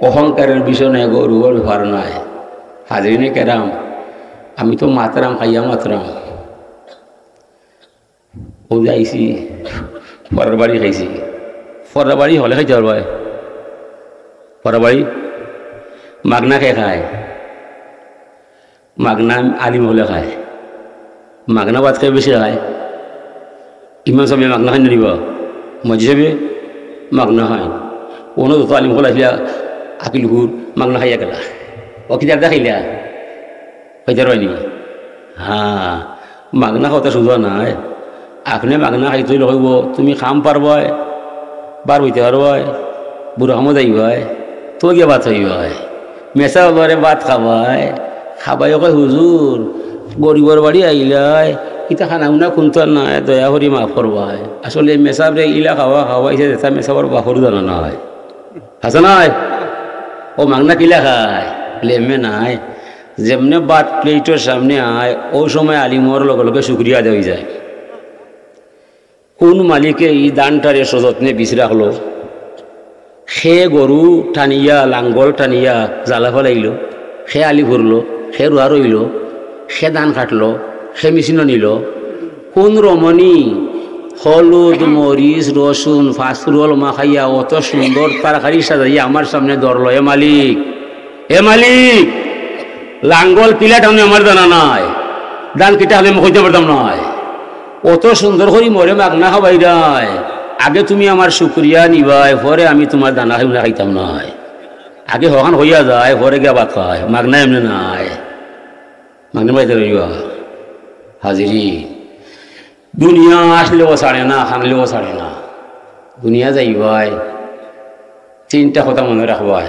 অহংকারের বিষয় নেই, গৌরবের ব্যাপার নাই। হাজরিনে কেরাম, আমি তো মাতরাম খাইয়া মাতরাম, ও যাইছি পরের বাড়ি খাইছি, পরের বাড়ি হলে খাইতে পারবে, পরের বাড়ি মাগনা খেয়ে খায়, মাগনা আলিম হলে খায়, মাগনা ভাত খেয়ে বেশি খায়। ইমাম সাহেব মাগনা খাই নিব, মজি সাহেবে মাগনা হয়, কোনো তো আলিম হলে আসলে আকিল হুর মাগনা খাইয়া গেলা, ও কি দাদা খাইলা খাইতে পারনি? হ্যাঁ, মাগনা খাওয়া সুযোগ নাই। আপনি মাগনা খাইতে হইব, তুমি খাম পারবাই, বার হইতে পারবাই, বুড়ো খামো যাইবাই, তো গিয়ে ভাত হইবাই, মেসা বাবারে ভাত খাবাই, খাবাই কয় হুজুর গরিবর বাড়ি আইলাই, ইতা খানা উনা খুনতার নাই, দয়া করি মাফ করবাই। আসলে মেসাবরে ইলা খাওয়া খাওয়াইছে, যেটা মেসাবার বাপর জানা নাই, আছে নাই? ও মাগনা কিলা খায়, এমনি নাই, যেমনে বাত প্লেটের সামনে আয়, ও সময় আলিমর লগে লগে শুক্রিয়া দেওয়া যায়। কোন মালিকে এই দানটারে সযত্নে বিচ রাখলো, সে গরু টানিয়া লাঙ্গল টানিয়া জ্বালা ফেলাইল, সে আলি ভরলো, সে রুয়া রইল, সে ধান কাটলো, সে মেশিনও নিল। কোন রমণী হলুদ মরিচ রসুন ফাঁসফুরল মাখাইয়া অত সুন্দর তরকারি সাজাইয়া আমার সামনে ধরলো, এ মালিক, এ মালিক, লাঙ্গল কিলা টানি আমার জানা নাই, ধান কিটা হলে মুখ হইতে পারতাম নয়, অত সুন্দর করি মরে মাগনা খাবাই রায়, আগে তুমি আমার শুক্রিয়া নিবাই, পরে আমি তোমার দানা খাইতাম নয়, আগে হকান হইয়া যায়, পরে গিয়া ভাত খায়, মাগনা এমনি নাই, মাগনা বাইতে রইবা। হাজিরি, দুনিয়া আসলেও ছাড়ে না, খানলেও ছাড়ে না, দুনিয়া যাইবাই, তিনটা কথা মনে রাখবাই,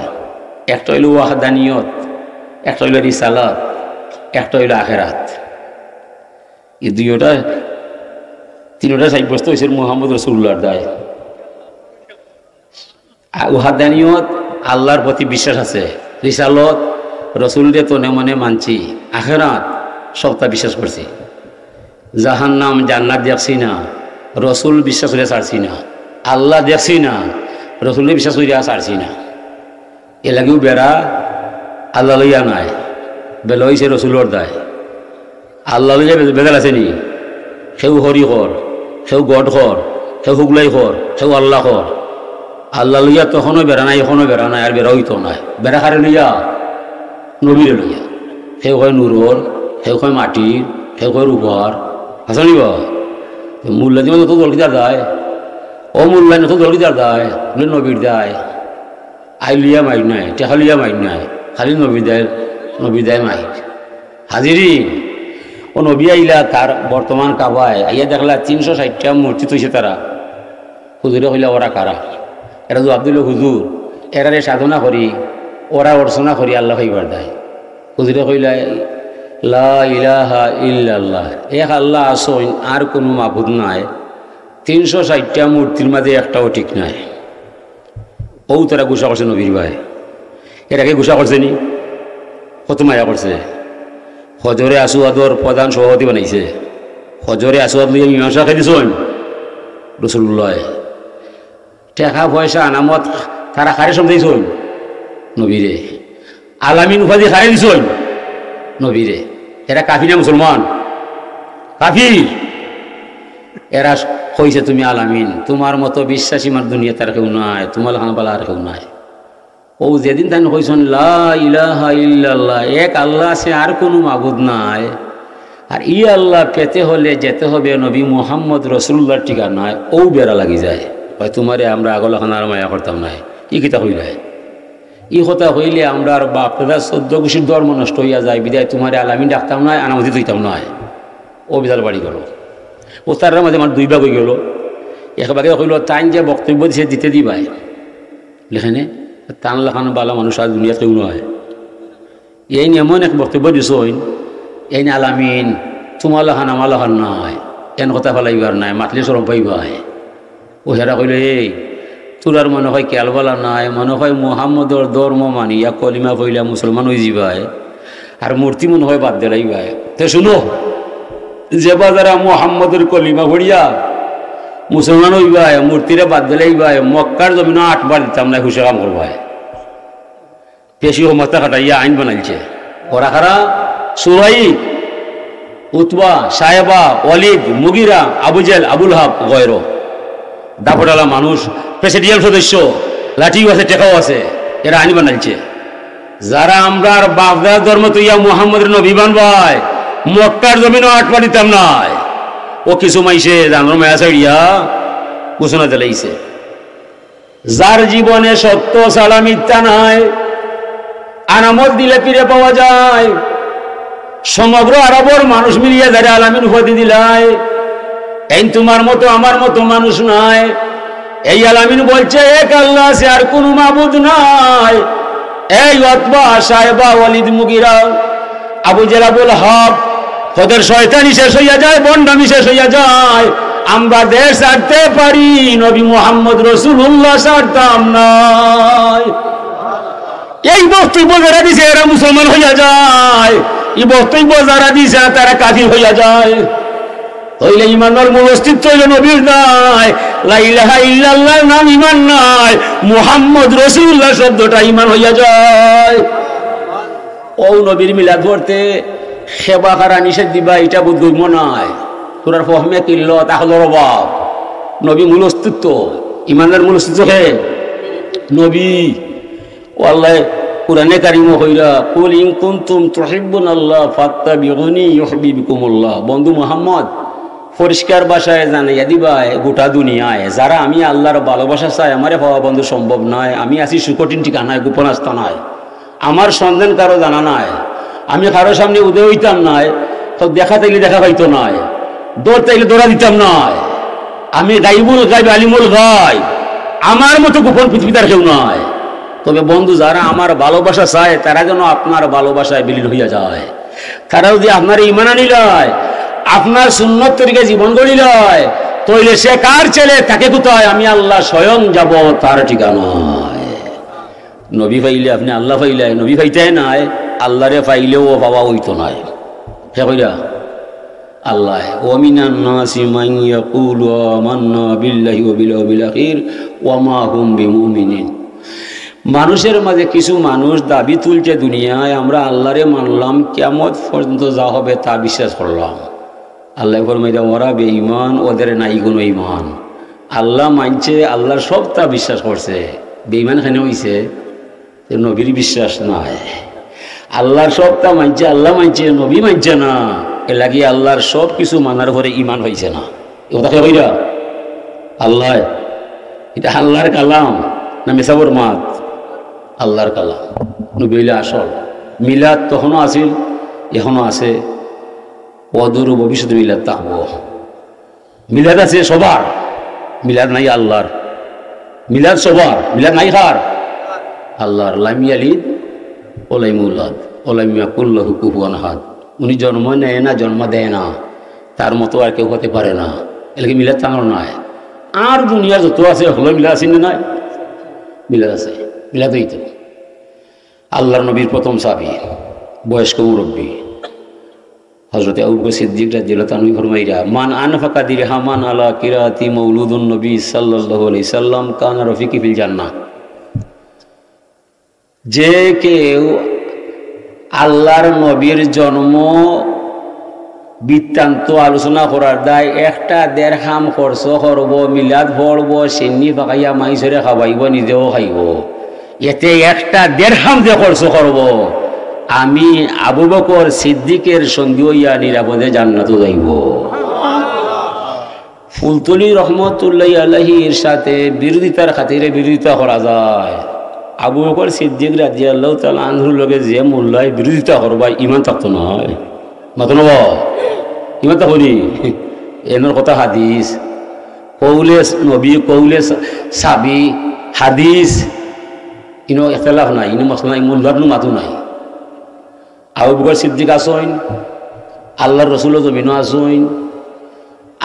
একটা হইল ওয়াহদানিয়ত, একটা হইল রিসালাত, একটা হইল আখেরাত। এই দুইটা তিনটা সাব্যস্ত হয়েছে মুহাম্মদ রাসূলুল্লাহর দায়। ওয়াহদানিয়ত, আল্লাহর প্রতি বিশ্বাস আছে, রিসালত রসুলরে তো মনে মানছি, আখেরাত সবটা বিশ্বাস করছি, জাহান্নাম জান্নাত দেখছি না, রসুল বিশ্বাস করে ছাড়ছি না, আল্লাহ দেখছি না, রসুলে বিশ্বাস করিয়া ছাড়ছি না। এ লাগেও বেড়া আল্লাহ লইয়া নাই, বেলা হয়েছে রসুলোর দায়। আল্লাহ লইয়া বেদাল আছে নি? সেও হরি কর, সেও গড কর, সেও হুগলাই কর, সেও আল্লাহ কর। আল্লাহ লইয়া তখনও বেড়া নাই, এখনও বেড়া নাই, আর বেড়া হইতো নাই। বেড়া খারে লইয়া নবীরে লইয়া, সেও কয় নূরর, সেও কয় মাটির, সেও কয় রূপর, আসা নিব মূল্য দিব তো জলকিদার যায়। ও মূল্যায়ন তো দলিদার দেয় নবীর দেয় আইলিয়া মাইক নাই টেহালিয়া মাইক নাই খালি নবী দেয় মাইক হাজিরি ও নবী আইলা তার বর্তমান কাবায় আইয়া দেখলা 360টা মূর্তি তৈছে তারা হুজুরে হইলা ওরা কারা এরা তো আব্দুল্লাহ হুজুর এরারে সাধনা করি ওরা অর্চনা করি আল্লাহ হইবার দেয় হুজুরে কইলা লা ইলাহা ইল্লাল্লাহ এক আল্লাহ আসইন আর কোনো মাবুদ নাই 360টা মূর্তির মাঝে একটাও ঠিক নাই ও তারা গুসা করছে নবীর ভাই এটাকে গুসা করছে নি কত মায়া করছে হজরে আসুয়াদর প্রধান সভাপতি বানাইছে হজরে আসুয়াদ লইয়া মীমাংসা খাই দিছেন রসুল্লাহ টাকা পয়সা আনামত তারা খারে সমঝাইছেন নবীরে আলামিন উপাধি খারে দিছেন নবীরে এরা কাফি না মুসলমান কাফির এরা কইছে তুমি আলামিন তোমার মতো বিশ্বাসী মার দুনিয়া তার কেউ নাই তোমার হানবালা আর কেউ নাই ও যেদিন তাই কইছেন লা ইলাহা ইল্লাল্লাহ এক আল্লাহ আছে আর কোনো মাবুদ নাই আর ই আল্লাহ পেতে হলে যেতে হবে নবী মুহাম্মদ রসুল্লাহর ঠিকানায় ও বেড়া লাগি যায় হয় তোমারে আমরা আগলাখানার মায়া করতাম নাই ই কিতা হইলে ই কথা হইলে আমরা আর বাপ দাদা 14 গোষ্ঠীর ধর্ম নষ্ট হইয়া যায় বিদায় তোমারে আলামিন ডাকতাম নয় আনামতি হইতাম নয় ও বিদাল বাড়ি গেল ও তার মাঝে আমার 2 ভাগ হয়ে গেল এক ভাগে হইল তাই যে বক্তব্য দিছে দিতে দিবাই লেখেনে টান লেখানো বালা মানুষ আর দুনিয়া কেউ নয় এই এমন এক বক্তব্য দিছ এই আলামিন তোমার লেখান আমার লেখান নাই এন কথা ফেলাইবার নাই মাতলে চরম পাইবাই ও হেরা কইল এই তোর আর মনে হয় কেলবালা নাই মনে হয় মুহাম্মদর ধর্ম মানিয়া কলিমা কইলা মুসলমান হয়ে যাবাই আর মূর্তি মনে হয় বাদ দিলাইবাই তো শুনো যে বাজারা মুহাম্মদের কলিমা ভরিয়া মুসলমান হইবাই মূর্তিরে বাদ দিলাইবাই মক্কার জমিন 8 বার দিতাম না খুশি কাম করবাই পেশি মাথা কাটাইয়া আইন বানাইছে ওরা খারা সুরাই উতবা সাহেবা ওয়ালিদ মুগিরা আবু জেল আবুল হাব গয়র দাপটালা মানুষ প্রেসিডিয়াম সদস্য লাঠিও আছে টেকাও আছে এরা আইন বানাইছে যারা আমরা আর বাপদার ধর্ম তুইয়া মুহাম্মদের নবী বানবাই মক্কার জমিনও 8 বার দিতাম নাই ও কিছু মাইছে জানোর মায়া ছাড়িয়া ঘোষণা দিলাইছে যার জীবনে সত্য ছাড়া মিথ্যা নাই আনামত দিলে ফিরে পাওয়া যায় সমগ্র আরবের মানুষ মিলিয়ে যারা আলামিন উপাধি দিলাই এই তোমার মতো আমার মতো মানুষ নাই এই আলামিন বলছে এক আল্লাহ আছে আর কোনো মাবুদ নাই এই উতবা সাহেবা ওয়ালিদ মুগিরা আবু জেল আবুল হাব তোদের শয়তানি শেষ হইয়া যায় বন্ডামি শেষ হইয়া যায় আমরা দেশ ছাড়তে পারি নবী মুহাম্মদ রাসূলুল্লাহ ছাড়তাম না এই বক্তব্য যারা দিছে এরা মুসলমান হইয়া যায় এই বক্তব্য যারা দিছে তারা কাফির হইয়া যায় হইলে ইমানের মূল অস্তিত্ব হইল নবীর নাই লা ইলাহা ইল্লাল্লাহ নাম ইমান নাই মুহাম্মদ রাসূলুল্লাহ শব্দটা ইমান হইয়া যায় ও নবীর মিলাদ করতে সেবা করা নিষেধ দিবা এটা বুদ্ধ নাই তোর ফহমে কিল্ল তাহলে অভাব নবী মূল অস্তিত্ব ইমানের মূল অস্তিত্ব হে নবী ও আল্লাহ কুরআনে কারিম হইরা কুল ইন কুনতুম তুহিব্বুনাল্লাহ ফাত্তাবিউনি ইউহিব্বুকুমুল্লাহ বন্ধু মুহাম্মদ পরিষ্কার ভাষায় জানাইয়া দিবাই গোটা দুনিয়ায় যারা আমি আল্লাহর ভালোবাসা চাই আমারে পাওয়া বন্ধু সম্ভব নয় আমি আছি সুকঠিন ঠিকানায় গোপন আস্তানায় আমার সন্ধান কারো জানা নাই আমি কারো সামনে উদয় হইতাম নাই তো দেখা তাইলে দেখা পাইতো নাই দৌড় তাইলে দৌড়া দিতাম নাই আমি গাইবুল গাইব আলিমুল গাইব আমার মতো গোপন পৃথিবীতে আর কেউ নয় তবে বন্ধু যারা আমার ভালোবাসা চায় তারা যেন আপনার ভালোবাসায় বিলীন হইয়া যায় তারা যদি আপনার ঈমান আনিলয় আপনার সুন্নত তরিকায় জীবন গড়িলয় তইলে সে কার ছেলে তাকে কোথায় আমি আল্লাহ স্বয়ং যাব তার ঠিকানায় নবী পাইলে আপনি আল্লাহ পাইলে নবী পাইতে নাই আল্লাহরে পাইলেও পাওয়া হইতো নাই হে কইরা আল্লাহ ওয়া মিনান নাসি মান ইয়াকুলু আমান্না বিল্লাহি ওয়া বিল ইয়াউমিল আখির ওয়া মা হুম বিমুমিনিন মানুষের মাঝে কিছু মানুষ দাবি তুলছে দুনিয়ায় আমরা আল্লাহরে মানলাম কিয়ামত পর্যন্ত যা হবে তা বিশ্বাস করলাম আল্লাহ ফরমাইয়া ওরা বেঈমান ওদের নাই কোনো ঈমান আল্লাহ মানছে আল্লাহর সব তা বিশ্বাস করছে বেঈমান কেন হইছে নবীর বিশ্বাস নাই আল্লাহর সবটা মানছে আল্লাহ মানছে নবী মানছে না এ লাগি আল্লাহর সব কিছু মানার পরে ঈমান হইছে না এ কথা কইরা আল্লাহ এটা আল্লাহর কালাম না মেসাবর মাত? আল্লাহর কালাম, নবী হইলে আসল। মিলাদ তখনও আছিল, এখনো আছে, অদূর ভবিষ্যতে মিলাদ থাকব। মিলাদ আছে সবার, মিলাদ নাই আল্লাহর। মিলাদ সবার, মিলাদ নাই কার? আল্লাহর। লাম ইয়ালিদ ওলাম ইউলাদ ওলাম ইয়াকুল লাহু কুফুয়ান আহাদ। উনি জন্ম নেয় না, জন্ম দেয় না, তার মতো আর কেউ হতে পারে না। এলাকে মিলাদ তাঙর নয়। আর দুনিয়া যত আছে হলো মিলাদ আছে না? নাই, মিলাদ আছে। মিলাদ হইতো আল্লাহর নবীর প্রথম সাহাবী, বয়স্ক মুরব্বী হযরত আবু বকর সিদ্দিক রাদিয়াল্লাহু আনহু ফরমাইরা, মান আনফাকা দিরহামান আলা কিরাতি মাউলুদুন নবী সাল্লাল্লাহু আলাইহি সাল্লাম কানা রফিকি ফিল জান্নাহ। যে কেউ আল্লাহর নবীর জন্ম বৃত্তান্ত আলোচনা করার দায় একটা দেড়হাম খরচ করব, মিলাদ পড়ব, চেন্নি পাকাইয়া মাইসরে খাওয়াইব, নিজেও খাইব, এতে একটা দেড়হাম যে খরচ করব, আমি আবু বকর সিদ্দিকের সঙ্গী হইয়া নিরাপদে জান্নাতে যাইব। ফুলতলি রহমতুল্লাহি আলাইহির সাথে বিরোধিতার খাতিরে বিরোধিতা করা যায়। আবু বকর সিদ্দিক রাদিয়াল্লাহু তাআলা আনহুর লগে যে মোল্লায় বিরোধিতা করবা, ইমান থাকতো নয়, মাতো নব, ইমান তা করি এনার কথা হাদিস, কৌলে নবী কৌলে সাবি হাদিস, ইনো ইখতিলাফ নাই, ইনো মসলা মোল্লার মাতো নাই। আবু বকর সিদ্দিক আসইন, আল্লাহর রসুল জমিনও আসইন,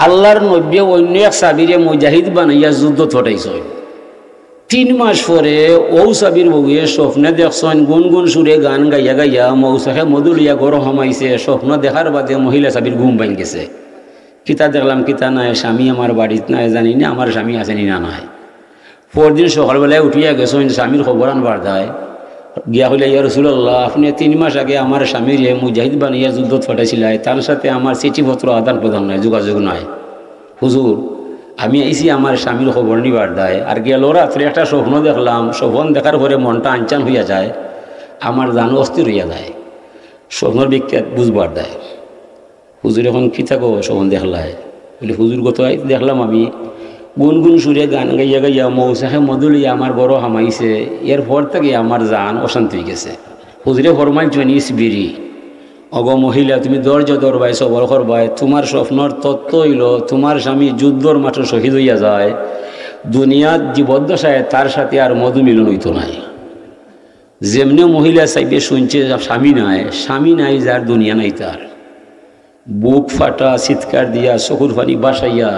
আল্লাহর নবী অন্য এক সাবিরে মুজাহিদ বানাইয়া যুদ্ধ ছটাইছেন। 3 মাস পরে ও সাবির বউয়ে স্বপ্নে দেখছেন গুনগুন সুরে গান গাইয়া গাইয়া মৌসাহে মধুলিয়া গরম হামাইছে। স্বপ্ন দেখার বাদে মহিলা সাবির ঘুম ভাঙ গেছে। কিতা দেখলাম কিতা নাই, স্বামী আমার বাড়িত নাই, জানি না আমার স্বামী আসেনি না নাই। পরদিন সকালবেলায় উঠিয়া গেছেন, স্বামীর খবর আনবার দেয়, গিয়া হইলে ইয়া রাসূলুল্লাহ, আপনি 3 মাস আগে আমার স্বামীর মুজাহিদ বানিয়া যুদ্ধ ছটাইছিলেন, তার সাথে আমার চিঠিপত্র আদান প্রদান নাই, যোগাযোগ নাই। হুজুর আমি আইসি আমার স্বামীর খবর নিবার দেয়। আর গেল রাত্রে একটা স্বপ্ন দেখলাম, স্বপ্ন দেখার পরে মনটা আনচান হইয়া যায়, আমার জানো অস্থির হইয়া যায়, স্বপ্নর বিখ্যাত বুঝবার দেয়। হুজুর এখন কী থাকো স্বপ্ন দেখলায়? বলে হুজুর গত দেখলাম আমি গুনগুন সুরে গান গাইয়া গাইয়া মৌসাহে মধুলিয়া আমার বড় হামাইছে, এরপর থেকে আমার জান অশান্তি হয়ে গেছে। হুজুরে ফরমাইন জনিস বিড়ি, অগ মহিলা তুমি ধৈর্য ধরবাই, সবর করবাই, তোমার স্বপ্নর তত্ত্ব হইল তোমার স্বামী যুদ্ধর মাঠে শহীদ হইয়া যায়, দুনিয়ার জীবদ্দশায় তার সাথে আর মধু মিলন হইত নাই। যেমনি মহিলা চাইবে শুনছে স্বামী নাই, যার দুনিয়া নাই, তার বুক ফাটা চিৎকার দিয়া চকুর পানি বাসাইয়া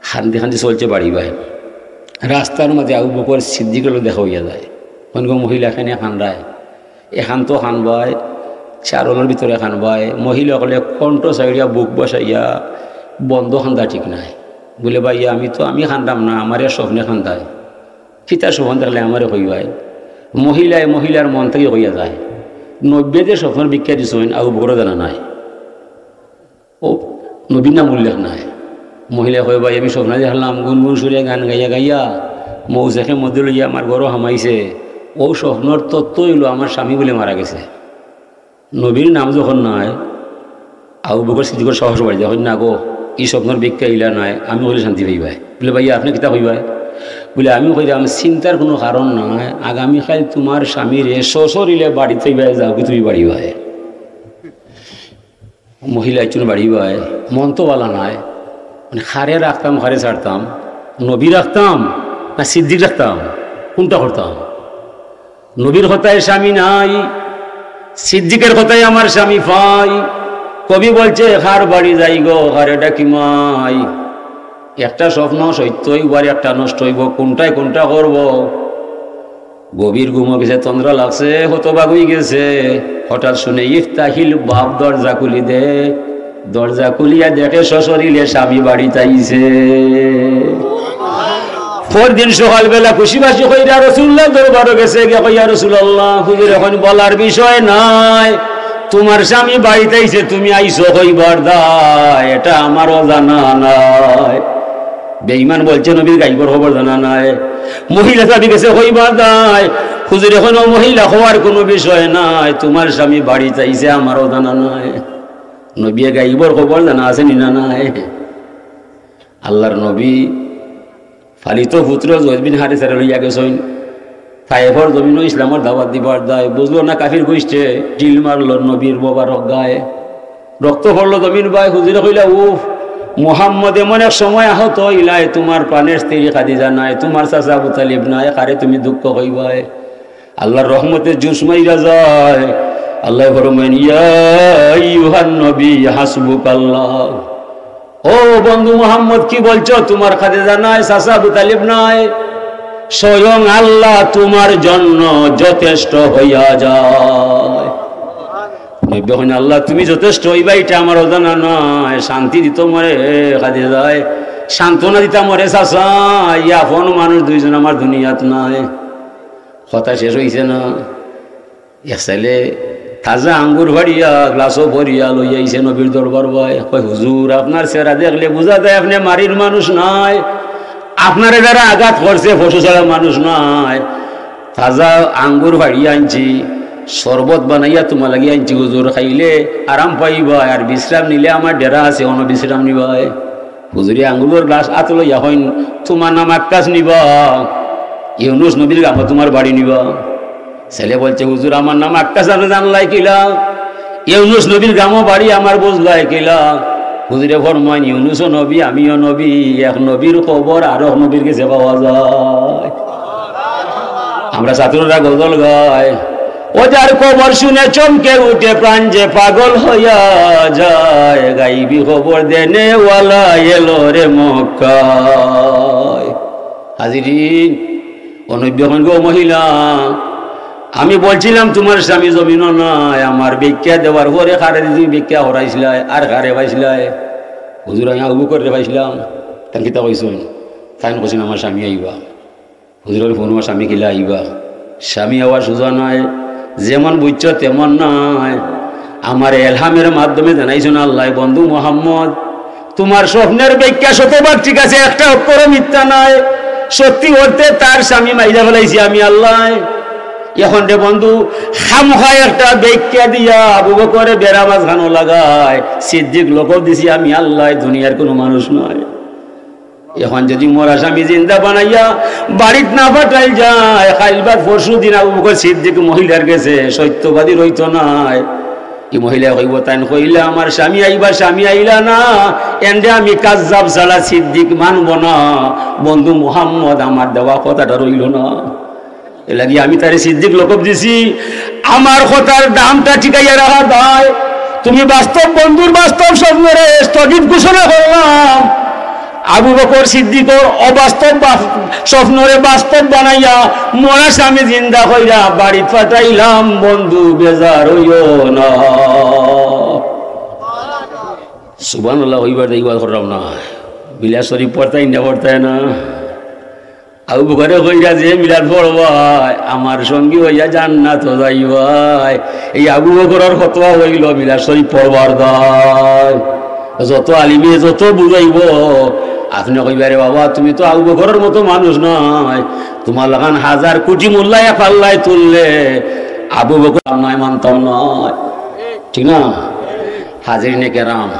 খান্দি খান্দি চলছে বাড়ি বাই। রাস্তার মাঝে আবু বকর সিদ্দিকের দেখা হইয়া যায়। কোন মহিলা এখানে খান্দায়, এখান তো খানবায়, চারণের ভিতরে খানবায়, মহিলাসকলে কণ্ঠ চাইয়া বুক বসাইয়া বন্ধ খান্দা ঠিক নাই। বলে ভাইয়া আমি খান্দাম না, আমার স্বপ্নে খান্দায়, ফিতার স্বপ্ন দেখলে আমারে হইবাই। মহিলার মন থেকে হইয়া যায়। 90 যে স্বপ্নের বিখ্যাত দিচ্ছেন আবু বকর জানা নাই, ও নবীর নাম উল্লেখ নাই। মহিলা কয় ভাই আমি স্বপ্ন দেখলাম গুনগুন সুরে গান গাইয়া গাইয়া মৌসাখে মধ্যে লইয়া আমার গরো হামাইছে, ও স্বপ্নর তত্ত্ব হইল আমার স্বামী বলে মারা গেছে। নবীর নাম যখন নয়, আবু বকর সিদ্দিকের সাহস বাড়ি যখন না গো এই স্বপ্নের ব্যাখ্যা ইলা নয়, আমি হলে শান্তি পাইবাই। বলে ভাইয়া আপনি কিতা হইবাই? বলে আমি কইলাম চিন্তার কোনো কারণ নয়, আগামীকাল তোমার স্বামীর শ্বশুরিলে বাড়িতে যাও কি তুমি বাড়িবাই। মহিলা একজন বাড়িবাই, মন তো বলা নয়, মানে খারে রাখতাম খারে ছাড়তাম, নবী রাখতাম না সিদ্দিক রাখতাম, কোনটা করতাম? নবীর কথায় স্বামী নাই, সিদ্দিকের কথাই আমার স্বামী পাই। কবি বলছে হার বাড়ি যাই গো হারে ডাকি মাই, একটা স্বপ্ন সত্য হইবার একটা নষ্ট হইব, কোনটা করব? গভীর ঘুমো গেছে, তন্দ্রা লাগছে, হতবাক হয়ে গেছে। হঠাৎ শুনে ইফতাহিল বাপ দরজা খুলি দে, দরজা খুলিয়া দেখে শ্বশুরিলে স্বামী বাড়ি তাইছে। পরদিন সকালবেলা খুশিবাসি কইরা রাসূলুল্লাহ দরবারে গেছে, গিয়া কইয়া রাসূলুল্লাহ হুজুর এখন বলার বিষয় নাই, তোমার স্বামী বাড়িতে আইছে, তুমি আইছো কইবার দায়, এটা আমারও জানা নাই। বেঈমান বলছে নবীর গাইবর খবর জানা নাই। মহিলা দাবি গেছে কইবার দায়, হুজুর এখন মহিলা হওয়ার কোনো বিষয় নাই, তোমার স্বামী বাড়িতে আইছে, আমারও জানা নাই। নবী গাইবর খবর জানা আছে নি না নাই? আল্লাহর নবী ফালিত পুত্র জয়বিন হারিসারে লইয়া গেছেন তাইফর জমিনও ইসলামের দাওয়াত দিবার দায় বুঝলো না কাফির কইছে ঢিল মারল নবীর বাবার গায়ে রক্ত পড়লো জমিন বাই হুজুরে কইলা উফ মুহাম্মদ এমন এক সময় আহত ইলাই তোমার প্রাণের স্ত্রী খাদিজা নাই তোমার চাচা আবু তালিব নাই কারে তুমি দুঃখ কইবাই আল্লাহর রহমতের জুস মাইরা যায় আল্লাহ ফরমান ইয়া আইয়ুহান নবী হাসবুকাল্লাহ ও বন্ধু মুহাম্মদ কি বলছো তোমার খাদিজা নাই চাচা আবু তালিব নাই স্বয়ং আল্লাহ তোমার জন্য যথেষ্ট হইয়া যায় নবী আল্লাহ তুমি যথেষ্ট হইবা এটা আমার অজানা নয় শান্তি দিত মরে খাদিজা যায় সান্ত্বনা দিতা মরে চাচা ইয়াফন মানুষ দুইজন আমার দুনিয়াত নাই কথা শেষ হয়েছে না এসাইলে তাজা আঙ্গুর ভাড়িয়া গ্লাসও ভরিয়া লইয়া আইছে নবীর দরবার ভাই হুজুর আপনার চেহারা দেখলে বোঝা যায় আপনি মারির মানুষ নাই আপনার যারা আঘাত করছে পশু ছাড়া মানুষ নাই তাজা আঙ্গুর ভাড়িয়া আনছি শরবত বানাইয়া তোমার লাগিয়ে আনছি হুজুর খাইলে আরাম পাইবা আর বিশ্রাম নিলে আমার ডেরা আছে অন্য বিশ্রাম নিবাই হুজুরি আঙ্গুরের গ্লাস আত লইয়া হইন তোমার নাম আকাশ নিবা ইউনুস নবীর গামা তোমার বাড়ি নিবা ছেলে বলছে হুজুর আমার নাম আকাশ জানলাই কিলা ইউনুস নবীর গামো বাড়ি আমার বুঝলাই কিলা হুজুরে ফরমান ইউনুসও নবী আমিও নবী এক নবীর খবর আর এক নবীর কাছে পাওয়া যায় আমরা ছাত্ররা গজল গায় ও যার খবর শুনে চমকে উঠে প্রাণ যে পাগল হইয়া যায় গাইবি খবর দেনে ওয়ালা এলো রে মক্কায় হাজিরিন অনব্যখন গো মহিলা আমি বলছিলাম তোমার স্বামী জমিনও নাই আমার ভিক্ষা দেওয়ার পরে খারে তুমি ভিক্ষা হরাইছিলাই আর খারে পাইছিলাই হুজুর আমি আবু করে পাইছিলাম তার কিতা কইসুন তাই কৈছেন আমার স্বামী আইবা হুজুরের ফোন আমার স্বামী কিলা আইবা স্বামী আবার সোজা নাই যেমন বুঝছ তেমন নয় আমার এলহামের মাধ্যমে জানাইছেন আল্লাহ বন্ধু মোহাম্মদ তোমার স্বপ্নের ব্যাখ্যা শতভাগ ঠিক আছে একটা অক্ষর মিথ্যা নয় সত্যি বলতে তার স্বামী মাইরা ফেলাইছি আমি আল্লাহ এখন রে বন্ধু খামখায় একটা ব্যাখ্যা দিয়া আবু বকরে বেড়া মাঝখানো লাগায় সিদ্দিক লোকও দিছি আমি আল্লাহ দুনিয়ার কোনো মানুষ নয় এখন যদি মোরা স্বামী জিন্দা বানাইয়া বাড়িত না পাঠাই যায় কালবার পরশু দিন আবু বকর সিদ্দিক মহিলার গেছে সত্যবাদী রইত নাই এই মহিলা কইব তাই কইলে আমার স্বামী আইবা স্বামী আইলা না এন্ডে আমি কাজ্জাব ছাড়া সিদ্দিক মানব না বন্ধু মুহাম্মদ আমার দেওয়া কথাটা রইল না এ লাগি আমি তারে সিদ্দিক লোকব দিছি আমার কথার দামটা ঠিকাইয়া রাখা দায় তুমি বাস্তব বন্ধুর বাস্তব স্বপ্নরে স্থগিত ঘোষণা করলাম আবু বকর সিদ্দিকর অবাস্তব স্বপ্নরে বাস্তব বানাইয়া মোরা স্বামী জিন্দা হইয়া বাড়ি পাঠাইলাম বন্ধু বেজার হইও না সুবহানাল্লাহ হইবার দেখবার করলাম না বিলাস শরীফ পড়তাই না পড়তাই না আবু বকরে কইরা যে মিলাদ পড়বাই আমার সঙ্গী হইয়া জান্নাত যাইবাই এই আবু বকরের ফতোয়া হইল বিলাস শরীফ পড়বার দায় যত আলিমে যত বুঝাইব আপনি কইবারে বাবা তুমি তো আবু বকরের মতো মানুষ নয় তোমার লাগান হাজার কোটি মোল্লায় পাল্লায় তুললে আবু বকর নয় মানতাম নয় ঠিক না হাজির নে কেরাম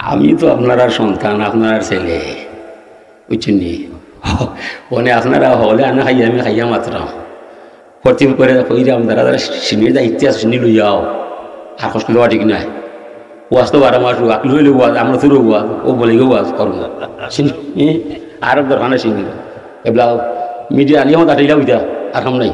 আমি তো আপনারা সন্তান আপনার ছেলে বুঝছেন নি ওনে আপনারা হলে আনা খাইয়া আমি খাইয়া মাত্রাম কর্তৃপ করে কইরাম দাদা দাদা সিনির দায়িত্ব আছে সিনি লইয়াও আর কষ্ট দেওয়া ঠিক নাই ওয়াজ তো 12 মাস আকলি হইলে ওয়াজ আমরা তো ওয়াজ ও বলে গো ওয়াজ করুন আর দরকার নাই সিনি এবলা মিডিয়া আলিয়া দাঁড়িয়ে যাও আর কাম নাই